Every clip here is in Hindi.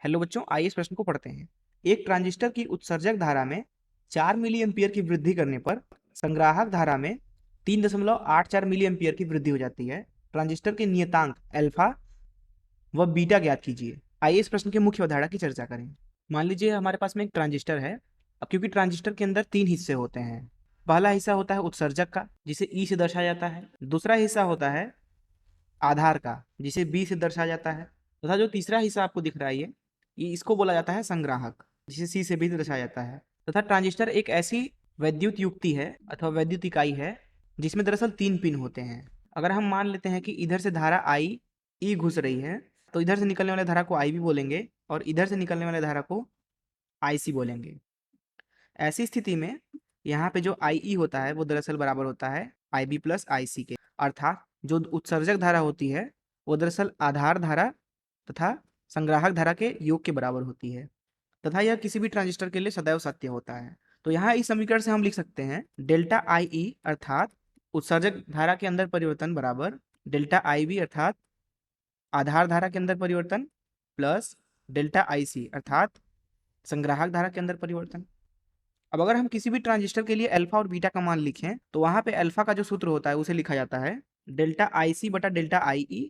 हेलो बच्चों, आइए इस प्रश्न को पढ़ते हैं। एक ट्रांजिस्टर की उत्सर्जक धारा में 4 मिली एम्पियर की वृद्धि करने पर संग्राहक धारा में 3.84 मिली एम्पियर की वृद्धि हो जाती है। ट्रांजिस्टर के नियतांक अल्फा व बीटा ज्ञात कीजिए। आइए इस प्रश्न के मुख्य अवधारणा की चर्चा करें। मान लीजिए हमारे पास में एक ट्रांजिस्टर है। अब क्योंकि ट्रांजिस्टर के अंदर 3 हिस्से होते हैं। पहला हिस्सा होता है उत्सर्जक का, जिसे ई से दर्शाया जाता है। दूसरा हिस्सा होता है आधार का, जिसे बी से दर्शाया जाता है। तथा जो तीसरा हिस्सा आपको दिख रहा है ये इसको बोला जाता है संग्राहक, जिसे सी से भी दर्शाया जाता है। तथा ट्रांजिस्टर एक ऐसी वैद्युत युक्ति है अथवा वैद्युत इकाई है जिसमें दरअसल 3 पिन होते हैं। अगर हम मान लेते हैं कि इधर से धारा आई ई घुस रही है, तो इधर से निकलने वाले धारा को आई भी बोलेंगे और इधर से निकलने वाले धारा को आई सी बोलेंगे। ऐसी स्थिति में यहाँ पे जो आई ई होता है वो दरअसल बराबर होता है आई बी प्लस आई सी के। अर्थात जो उत्सर्जक धारा होती है वो दरअसल आधार धारा तथा संग्राहक धारा के योग के बराबर होती है। तथा यह किसी भी ट्रांजिस्टर के लिए सदैव सत्य होता है। तो यहाँ इस समीकरण से हम लिख सकते हैं डेल्टा आई ई अर्थात उत्सर्जक धारा के अंदर परिवर्तन बराबर डेल्टा आई बी अर्थात आधार धारा के अंदर परिवर्तन प्लस डेल्टा आई सी अर्थात संग्राहक धारा के अंदर परिवर्तन। अब अगर हम किसी भी ट्रांजिस्टर के लिए अल्फा और बीटा का मान लिखें तो वहां पे अल्फा का जो सूत्र होता है उसे लिखा जाता है डेल्टा आई सी बटा डेल्टा आई ई,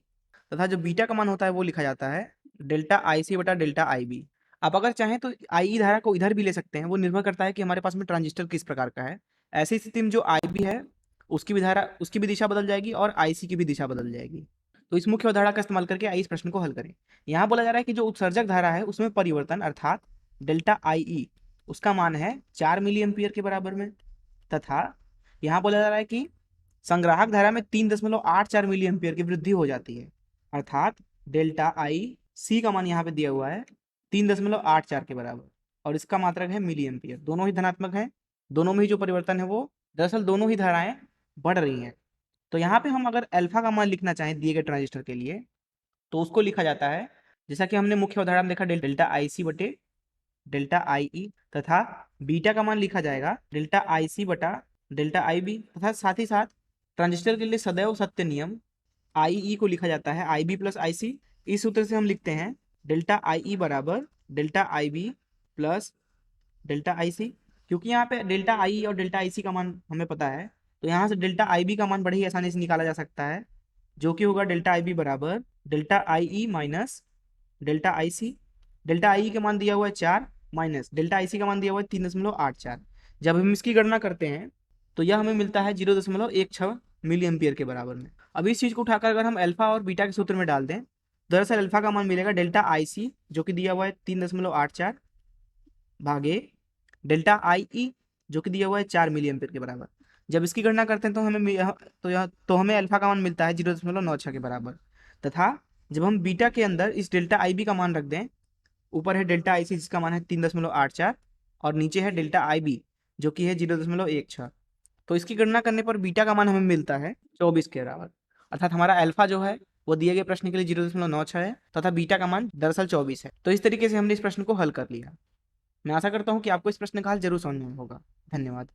तथा जो बीटा का मान होता है वो लिखा जाता है डेल्टा आई सी बटा डेल्टा आई बी। आप अगर चाहें तो आई ई धारा को इधर भी ले सकते हैं, वो निर्भर करता है कि हमारे पास में ट्रांजिस्टर किस प्रकार का है। ऐसी स्थिति में जो आई बी है उसकी भी दिशा बदल जाएगी और आई सी की भी दिशा बदल जाएगी। तो इस मुख्य अवधारणा का इस्तेमाल करके आइए इस प्रश्न को हल करें। यहाँ बोला जा रहा है कि जो उत्सर्जक धारा है उसमें परिवर्तन अर्थात डेल्टा आई ई उसका मान है 4 मिली एम्पियर के बराबर में, तथा यहाँ बोला जा रहा है कि संग्राहक धारा में 3.84 मिली एम्पियर की वृद्धि हो जाती है। अर्थात डेल्टा आई सी का मान यहाँ पे दिया हुआ है 3.84 के बराबर और इसका मात्रक है मिली एम्पियर। दोनों ही धनात्मक है, दोनों में ही जो परिवर्तन है वो दरअसल दोनों ही धाराएं बढ़ रही हैं। तो यहाँ पे हम अगर अल्फा का मान लिखना चाहें दिए गए ट्रांजिस्टर के लिए तो उसको लिखा जाता है जैसा कि हमने मुख्य उदाहरण देखा डेल्टा आई सी बटे डेल्टा आई ई, तथा बीटा का मान लिखा जाएगा डेल्टा आई सी बटा डेल्टा आई बी। तथा साथ ही साथ ट्रांजिस्टर के लिए सदैव सत्य नियम आई ई को लिखा जाता है आई बी प्लस आई सी। इस सूत्र से हम लिखते हैं डेल्टा आई ई बराबर delta I B plus delta I C. क्योंकि यहाँ पे डेल्टा आई और डेल्टा आई सी का मान हमें पता है, तो यहाँ से डेल्टा आई बी का मान बड़े ही आसानी से निकाला जा सकता है, जो कि होगा डेल्टा आई बी बराबर delta I E minus delta I C. Delta I का मान दिया हुआ है 4 माइनस डेल्टा आई सी का मान दिया हुआ है 3.84। जब हम इसकी गणना करते हैं तो यह हमें मिलता है 0.16 मिली एम्पियर के बराबर में। अब इस चीज को उठाकर अगर हम अल्फा और बीटा के सूत्र में डाल दें, दरअसल अल्फा का मान मिलेगा डेल्टा आई सी जो कि दिया हुआ है 3.84 भागे डेल्टा आई ई जो कि दिया हुआ है 4 मिली एम्पियर के बराबर। जब इसकी गणना करते हैं तो हमें अल्फा का मान मिलता है 0.96 के बराबर। तथा जब हम बीटा के अंदर इस डेल्टा आई बी का मान रख दें, ऊपर है डेल्टा आई सी जिसका मान है 3.84 और नीचे है डेल्टा आई बी जो कि है 0.16, तो इसकी गणना करने पर बीटा का मान हमें मिलता है 24 के बराबर। अर्थात हमारा अल्फा जो है वो दिए गए प्रश्न के लिए 0.96 है तथा बीटा का मान दरअसल 24 है। तो इस तरीके से हमने इस प्रश्न को हल कर लिया। मैं आशा करता हूँ कि आपको इस प्रश्न का हल जरूर समझ में होगा। धन्यवाद।